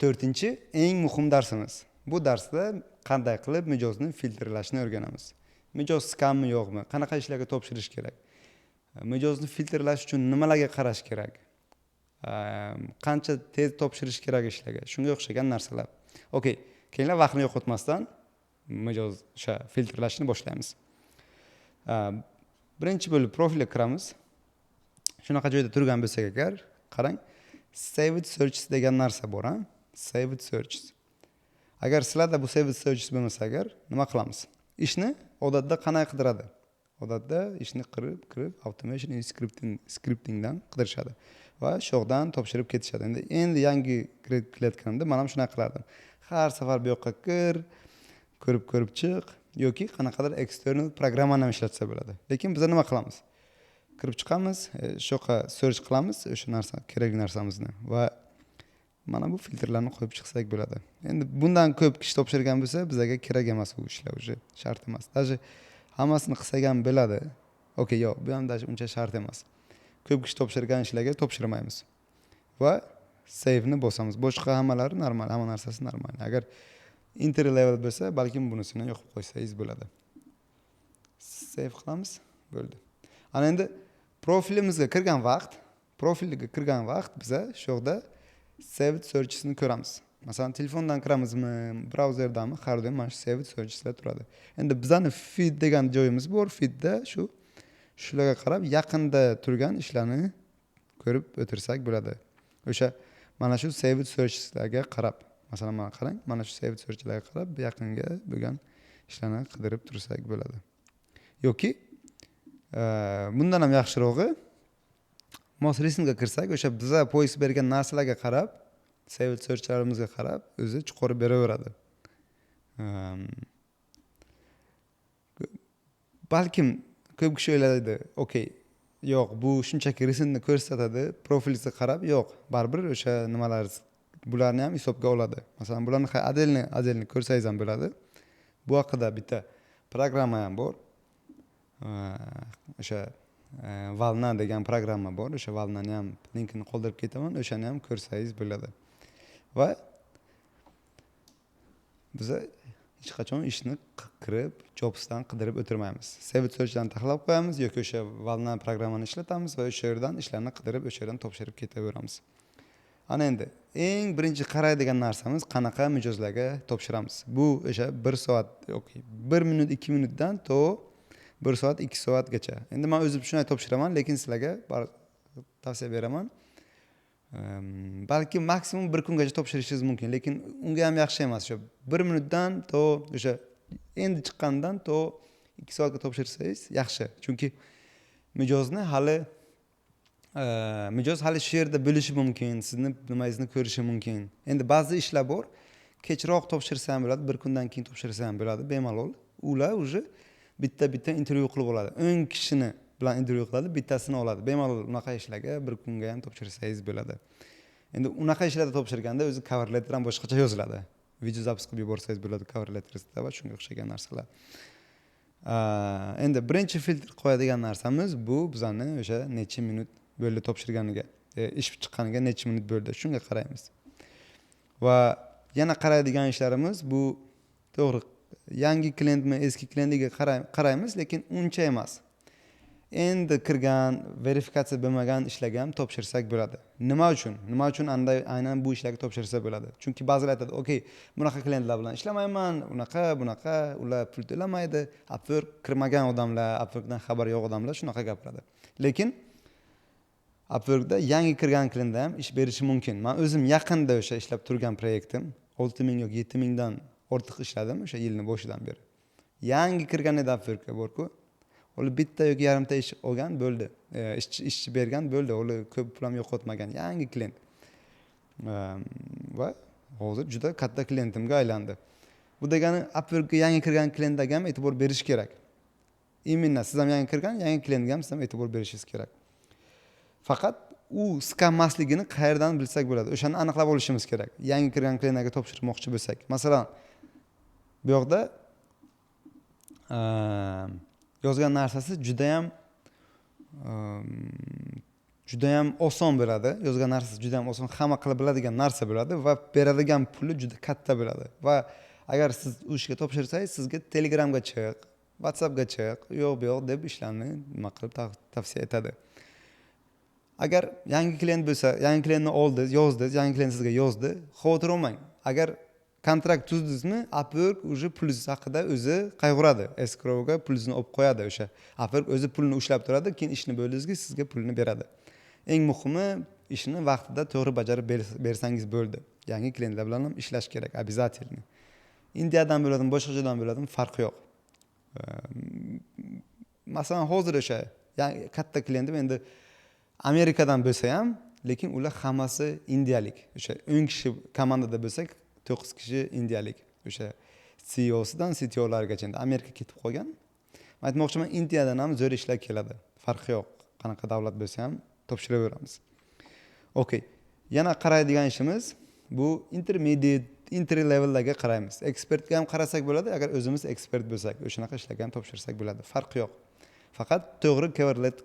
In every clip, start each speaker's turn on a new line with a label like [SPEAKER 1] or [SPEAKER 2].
[SPEAKER 1] To'rtinchi eng muhim darsimiz. Bu darsda qanday qilib mijozni filtrlashni o'rganamiz. Mijoz skammi yo'qmi? Qanaqa ishlarga topshirish kerak? Mijozni filtrlash uchun nimalarga qarash kerak? Qancha tez topshirish kerak ishlarga? Shunga o'xshagan narsalar. Okey, kelinglar vaqtni yo'qotmasdan mijoz o'sha filtrlashni boshlaymiz. Birinchi bo'lib profilga kiramiz. Shunaqa joyda turgan bo'lsak agar, qarang, Save with Searches degan narsa bor, ha? Save with Searches. Agar sizlarda bu Save with Searches bo'lmasa agar, nima qilamiz? Ishni odatda qanday qidiradi? Odatda ishni qirib automation and scriptingdan qidirishadi va sho'xdan topshirib ketishadi. Endi yangi qilayotganimda men ham shunday qilardim. Har safar bu yoqqa ko'rib chiq yoki qanaqadir external programmani ham ishlatsa bo'ladi. Lekin biz nima qilamiz? Kirib chiqamiz, sho'qa search qilamiz o'sha narsa, kerakli narsamizni va mana bu filtrlarni qo'yib chiqsak bo'ladi. Endi bundan ko'p kishi topshirgan bo'lsa, bizga kerak emas bu ishlar, o'sha shart emas. Даже hammasini qilsak ham bo'ladi. Okey, yo'q, bu ham даже uncha shart emas. Ko'p kishi topshirgan ishlarga topshirmaymiz. Va save ni bosamiz. Boshqa hammalari normal, hamma narsasi normal. Agar entry level bo'lsa, balkim bunisini yoqib qo'ysangiz bo'ladi. Save qilamiz, bo'ldi. Ana endi profilimizga kirgan vaqt biza shu yerda Save Searches'ni ko'ramiz. Masalan, telefondan kiramizmi, brauzerdami, har doim mana shu Save Searches'lar turadi. Endi bizning feed degan joyimiz bor. Feedda shularga qarab yaqinda turgan ishlarni ko'rib o'tirsak bo'ladi. O'sha mana shu Save Searches'larga qarab, masalan, mana qarang, mana shu Save Searches'larga qarab yaqinga bo'lgan ishlarni qidirib tursak bo'ladi. Yoki bundan ham yaxshirog'i Mouse Listen'ga kirsak, o'sha biza poyist bergan narsalarga qarab, Save Search'larimizga qarab, o'zi chiqarib beraveradi. Balkim ko'p kishi o'ylaydi, okey, yo'q, bu shunchaki listenni ko'rsatadi, profilingizga qarab, yo'q, baribir o'sha nimalar bularni ham hisobga oladi. Masalan, bularni отдельно ko'rsangiz ham bo'ladi. Bu haqida bitta programma ham bor. O'sha Valna degan programma bor. O'sha Valnani ham linkini qoldirib ketaman, o'shani ham ko'rsangiz bo'ladi. Va biz hech qachon ishni kirib, jobsdan qidirib o'tirmaymiz. Save Search'dan taxlab qo'yamiz yoki o'sha Valna programmani ishlatamiz va o'sha yerdan ishlarni qidirib, o'sha yerdan topshirib ketaveramiz. Ana endi eng birinchi qaraydigan narsamiz qanaqa mijozlarga topshiramiz. Bu o'sha 1 soat yoki 1 minut 2 minutdan to 1 soat 2 soatgacha. Endi men o'zim shunday topshiraman, lekin sizlarga tavsiya beraman. Balki maksimum 1 kungacha topshirishingiz mumkin, lekin unga ham yaxshi emas. O'sha 1 minutdan to o'sha endi chiqqandan to 2 soatga topshirsangiz yaxshi. Chunki mijoz hali shu yerda bo'lishi mumkin, sizni nimangizni ko'rishi mumkin. Endi ba'zi ishlar bor, kechroq topshirsa ham bo'ladi, 1 kundan keyin topshirsa ham bo'ladi, bemalol. Ular уже bitta intervyu qilib oladi. 10 kishini bilan intervyu qiladi, bittasini oladi. Bemalol unaqa ishlarga 1 kunga ham topshirsangiz bo'ladi. Endi unaqa ishlarda topshirganda o'zi cover letter ham boshqacha yoziladi. Video zapis qilib yuborsangiz bo'ladi cover lettersda va shunga o'xshagan narsalar. Endi birinchi filtr qo'yadigan narsamiz bu bizning o'sha necha minut bo'ldi topshirganiga, ish chiqqaniga necha minut bo'ldi, shunga qaraymiz. Va yana qaraydigan ishlarimiz bu to'g'ri yangi klientmi, eski klientiga qaraymiz, lekin uncha emas. Endi kirgan, verifikatsiya bo'lmagan ishlarga ham topshirsak bo'ladi. Nima uchun? Aynan bu ishlarga topshirsa bo'ladi. Chunki ba'zilar aytadi, "Okey, bunaqa klientlar bilan ishlamayman, bunaqa, ular pul to'lamaydi, Upwork kirmagan odamlar, Upworkdan xabar yo'q odamlar shunaqa gapiradi." Lekin Upworkda yangi kirgan klientlar ham ish berishi mumkin. Men o'zim yaqinda o'sha ishlab turgan proyektim 6000 yoki 7000 dan ortiq ishladim o'sha yilning boshidan beri. Yangi kirgan edi Upworkga borku. Ular bitta yoki yarimta ish olgan bo'ldi. Ishchi bergan bo'ldi. Ular ko'p pul ham yo'qotmagan yangi klient. Va hozir juda katta klientimga aylandi. Bu degani Upworkga yangi kirgan klientlarga ham e'tibor berish kerak. Imенно siz ham yangi kirgan, yangi klientga ham siz ham e'tibor berishingiz kerak. Faqat u skammasligini qayerdan bilsak bo'ladi? O'shani aniqlab olishimiz kerak. Yangi kirgan klientlarga topshirmoqchi bo'lsak. Masalan, bu yoqda yozgan narsasi juda ham juda ham oson bo'ladi. Yozgan narsasi juda ham oson, hamma qilib biladigan narsa bo'ladi va beradigan puli juda katta bo'ladi. Va agar siz u ishga topshirsangiz, sizga Telegramga chiq, WhatsAppga chiq, yo'q bu yoq deb ishlarni nima qilib tavsiya etadi. Agar yangi klient bo'lsa, yangi klientni oldingiz, yozdingiz, yangi klient sizga yozdi, xavotir olmang. Agar kontrakt tuzdingizmi, Upwork o'sha pulingiz haqida o'zi qayg'uradi. Escrowga pulingizni olib qo'yadi o'sha. Upwork o'zi pulni ushlab turadi, keyin ishni bo'ldingizki sizga pulni beradi. Eng muhimi ishni vaqtida to'g'ri bajarib bersangiz bo'ldi. Yangi klientlar bilan ham ishlash kerak, обязательно. Indiyadan bo'ladimi, boshqa joydan bo'ladimi, farqi yo'q. Masalan, hozir o'sha katta klientim endi Amerikadan bo'lsa ham, lekin ular hammasi indiyalik. O'sha 10 kishi komandada bo'lsak, 9 kishi indiyalik. O'sha CEOsidan CTO'largacha endi Amerika ketib qolgan. Men aytmoqchiman, Indiyadan ham zo'r ishlar keladi. Farqi yo'q. Qanaqa davlat bo'lsa ham topshiraveramiz. Okay. Yana qaraydigan ishimiz bu intermediate, entry levellarga qaraymiz. Expertga ham qarasak bo'ladi, agar o'zimiz ekspert bo'lsak, o'shanaqa ishlarga ham topshirsak bo'ladi. Farqi yo'q. Faqat to'g'ri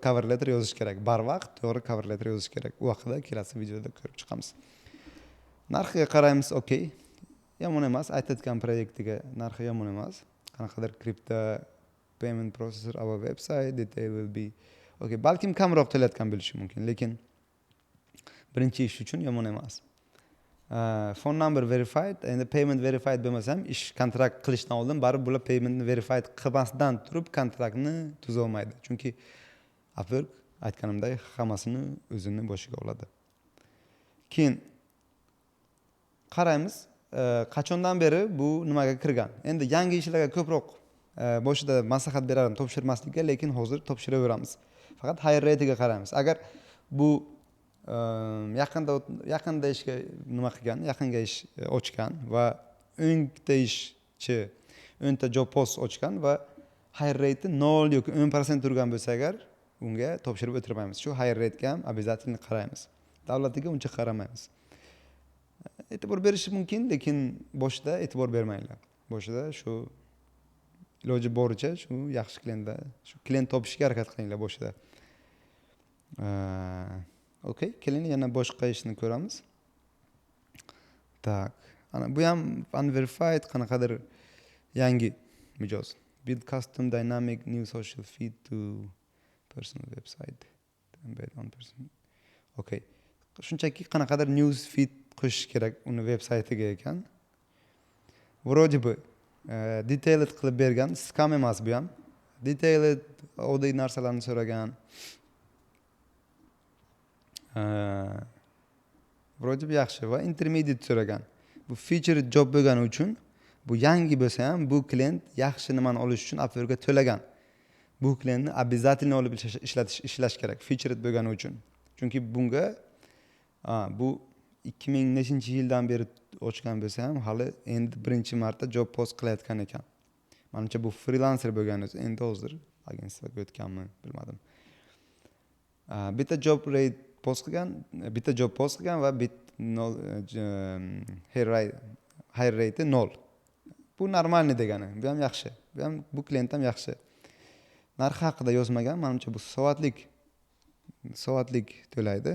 [SPEAKER 1] cover letter yozish kerak. Barvaqt to'g'ri cover letter yozish kerak. U haqida kelasi videoda ko'rib chiqamiz. Narxiga qaraymiz, okay. Yomon emas, aytayotgan proyektiga narxi yomon emas. Qanaqadir crypto payment processor our website detail will be okay. Balkim kamroq to'layotgan bo'lishi mumkin, lekin birinchi ish uchun yomon emas. Phone number verified, endi payment verified bo'lmasa ham ish kontrakt qilishdan oldin baribir bular paymentni verified qilmasdan turib kontraktni tuza olmaydi. Chunki Upwork aytganimdek hammasini o'zini boshiga oladi. Keyin qaraymiz, qachondan beri bu nimaga kirgan. Endi yangi ishlarga ko'proq boshida maslahat berardim topshirmaslikka, lekin hozir topshiraveramiz. Faqat higher rate'iga qaraymiz. Agar bu yaqinda ishga nima qilgan, yaqinga ish ochgan va 10 ta ishchi, 10 ta job post ochgan va higher rate 0 yoki 10% turgan bo'lsa agar, unga topshirib o'tirmaymiz. Shu higher rate'ga ham обязательно qaraymiz. Davlatiga uncha qaramaymiz. E'tibor berish mumkin, lekin boshida e'tibor bermanglar. Boshida shu iloji boricha shu yaxshi klientlar, shu klient topishga harakat qilinglar boshida. Okay, keling yana boshqa ishni ko'ramiz. Tak, ana bu ham unverified qanaqadir yangi mijoz. Build custom dynamic new social feed to personal website. Embed on person. Okay. Shunchaki qanaqadir news feed qo'shish kerak uni veb-saytiga ekan. Вроде бы detailed qilib bergan, scam emas bu ham. Detailed oddiy narsalarni so'ragan. Вроде бы yaxshi va intermediate so'ragan. Bu featured job bo'lgani uchun, bu yangi bo'lsa ham bu klient yaxshi nimani olish uchun Upwork'ga to'lagan. Bu klientni обязательно olib ishlash kerak featured bo'lgani uchun. Chunki bunga bu 2000-yildan beri ochgan bo'lsa ham hali endi birinchi marta job post qilayotgan ekan. Menimcha bu freelancer bo'lgani uchun endi hozir agentstvaga o'tganmi, bilmadim. Bitta job rate post qilgan, bitta job post qilgan va high rate 0. Bu normalni degani. Bu ham yaxshi. Bu klient ham yaxshi. Narxi haqida yozmagan, menimcha bu soatlik to'laydi.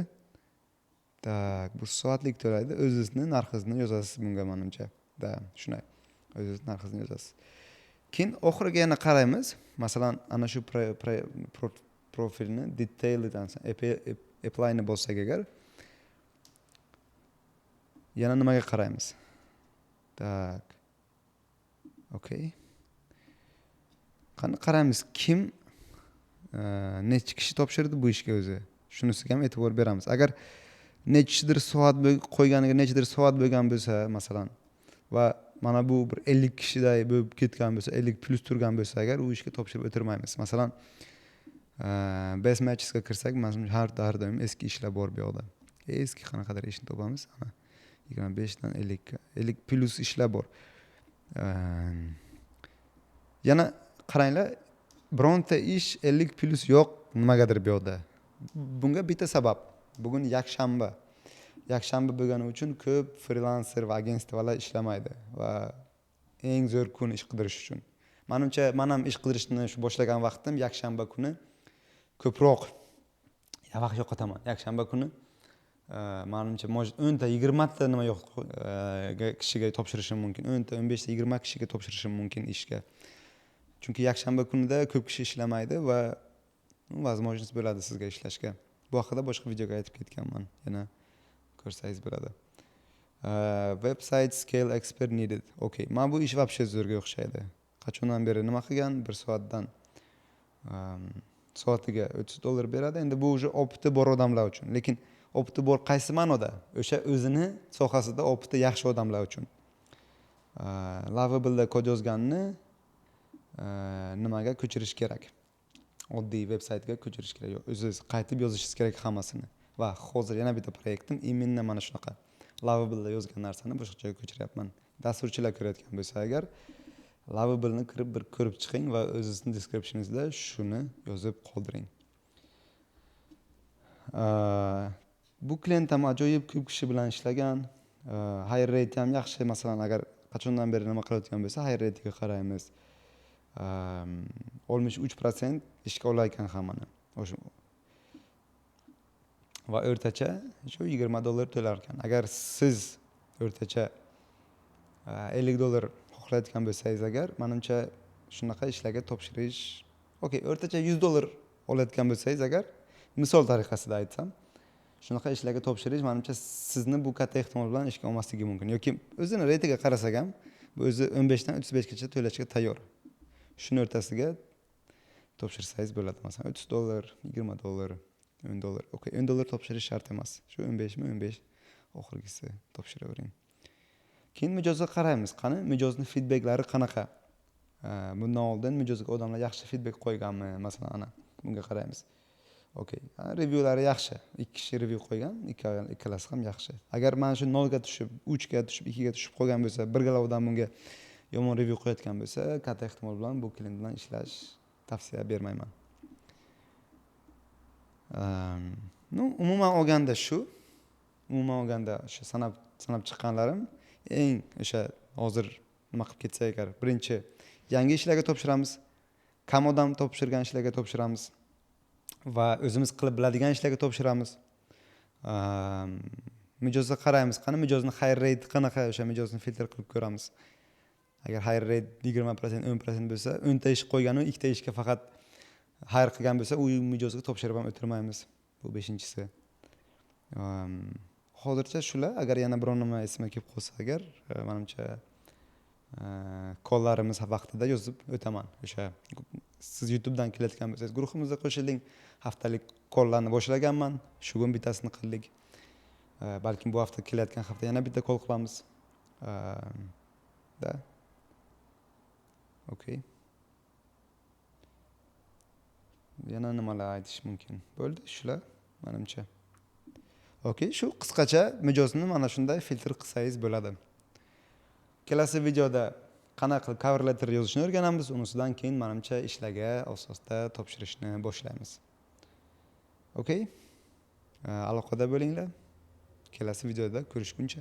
[SPEAKER 1] Tak, bu soatlik to'laydi. O'zingizni narxingizni yozasiz bunga menimcha. Da, shunday. O'zingiz narxingizni yozasiz. Keyin oxiriga yana qaraymiz. Masalan, ana shu profilni detailed apply'ni bossak agar yana nimaga qaraymiz? Tak. Okay. Qani qaraymiz, kim necha kishi topshirdi bu ishga o'zi? Shunisiga ham e'tibor beramiz. Agar nechidir soat qo'yganiga nechidir soat bo'lgan bo'lsa, masalan, va mana bu bir 50 kishiday bo'lib ketgan bo'lsa, 50 plus turgan bo'lsa agar u ishga topshirib o'tirmaymiz. Masalan, best matchesga kirsak, masalan, har doim eski ishlar bor bu yoqda. Eski qanaqadir ishni topamiz. Ana 25 dan 50 plus ishlar bor. Yana qaranglar, bironta ish 50 plus yo'q nimagadir bu yoqda. Bunga bitta sabab. Bugun yakshanba. Yakshanba bo'lgani uchun ko'p freelancer va agentstvalar ishlamaydi va eng zo'r kun ish qidirish uchun. Menimcha men ham ish qidirishni shu boshlagan vaqtim yakshanba kuni ko'proq vaqt yo'qotaman. Yakshanba kuni menimcha 10 ta 20 ta nima yo'q kishiga topshirishim mumkin. 10 ta 15 ta 20 kishiga topshirishim mumkin ishga. Chunki yakshanba kunida ko'p kishi ishlamaydi va возможность bo'ladi sizga ishlashga. Bu haqida boshqa videoga aytib ketganman. Yana ko'rsangiz bo'ladi. Website scale expert needed. Okay, men bu ish вообще zo'rga o'xshaydi. Qachondan beri nima qilgan? 1 soatdan soatiga $30 beradi. Endi bu уже opiti bor odamlar uchun. Lekin opiti bor qaysi ma'noda? O'sha o'zini sohasida opiti yaxshi odamlar uchun. Lovable da kod yozganni nimaga ko'chirish kerak? Oddiy veb-saytga ko'chirish kerak. O'zingiz qaytib yozishingiz kerak hammasini. Va hozir yana bitta proyektim imенно mana shunaqa. Lovable da yozgan narsani boshqa joyga ko'chiryapman. Dasturchilar ko'rayotgan bo'lsa agar Lovable ni kirib bir ko'rib chiqing va o'zingizning descriptioningizda shuni yozib qoldiring. Bu klient ham ajoyib ko'p kishi bilan ishlagan. Hire rate ham yaxshi. Masalan, agar qachondan beri nima qilayotgan bo'lsa, hire rate'ga qaraymiz. 63% ishga olayotgan hammani. Va o'rtacha shu $20 to'lar ekan. Agar siz o'rtacha $50 xohlayotgan bo'lsangiz agar, menimcha shunaqa ishlarga topshirish, okey, o'rtacha $100 olayotgan bo'lsangiz agar, misol tariqasida aytsam, shunaqa ishlarga topshirish menimcha sizni bu katta ehtimol bilan ishga olmasligi mumkin. Yoki o'zini reytiga qarasak ham, bu o'zi 15 dan 35 gacha to'lashga tayyor. Shuni o'rtasiga topshirsangiz bo'ladi. Masalan, $30, $20, $10. Okey, $10 topshirish shart emas. Shu 15 mi 15 oxirgisi topshiravering. Keyin mijozga qaraymiz. Qani mijozni feedbacklari qanaqa? Bundan oldin mijozga odamlar yaxshi feedback qo'yganmi? Masalan, ana bunga qaraymiz. Okey, revyulari yaxshi. 2 kishi review qo'ygan, ikkalasi ham yaxshi. Agar mana shu 0 ga tushib, 3 ga tushib, 2 ga tushib qolgan bo'lsa, birgala odam bunga yomon review qo'yayotgan bo'lsa, katta ehtimol bilan bu klient bilan ishlash tavsiya bermayman. Umuman olganda shu sanab chiqqanlarim eng o'sha hozir nima qilib ketsa agar, birinchi yangi ishlarga topshiramiz, kam odam topshirgan ishlarga topshiramiz va o'zimiz qilib biladigan ishlarga topshiramiz. Mijozga qaraymiz, qani mijozni hire rate qanaqa, o'sha mijozni filtr qilib ko'ramiz. Agar hire rate 20%, 10% bo'lsa, 10 ta ish qo'ygan, 2 ta ishga faqat hire qilgan bo'lsa, u mijozga topshirib ham o'tirmaymiz. Bu 5-inchisi. Hozircha shular. Agar yana biror nima esimga kelib qolsa agar, menimcha kollarimiz vaqtida yozib o'taman. O'sha siz YouTubedan kelayotgan bo'lsangiz, guruhimizga qo'shiling. Haftalik kollarni boshlaganman. Shu kun bittasini qildik. Balkim bu hafta kelayotgan hafta yana bitta kol qilamiz. Da. Okey. Yana nimalar aytish mumkin? Bo'ldi, shular menimcha. Okey, shu qisqacha mijozni mana shunday filtr qilsangiz bo'ladi. Kelasi videoda qanaqa qilib cover letter yozishni o'rganamiz. Unisidan keyin menimcha ishlarga asosda topshirishni boshlaymiz. Okey? Aloqada bo'linglar. Kelasi videoda ko'rishguncha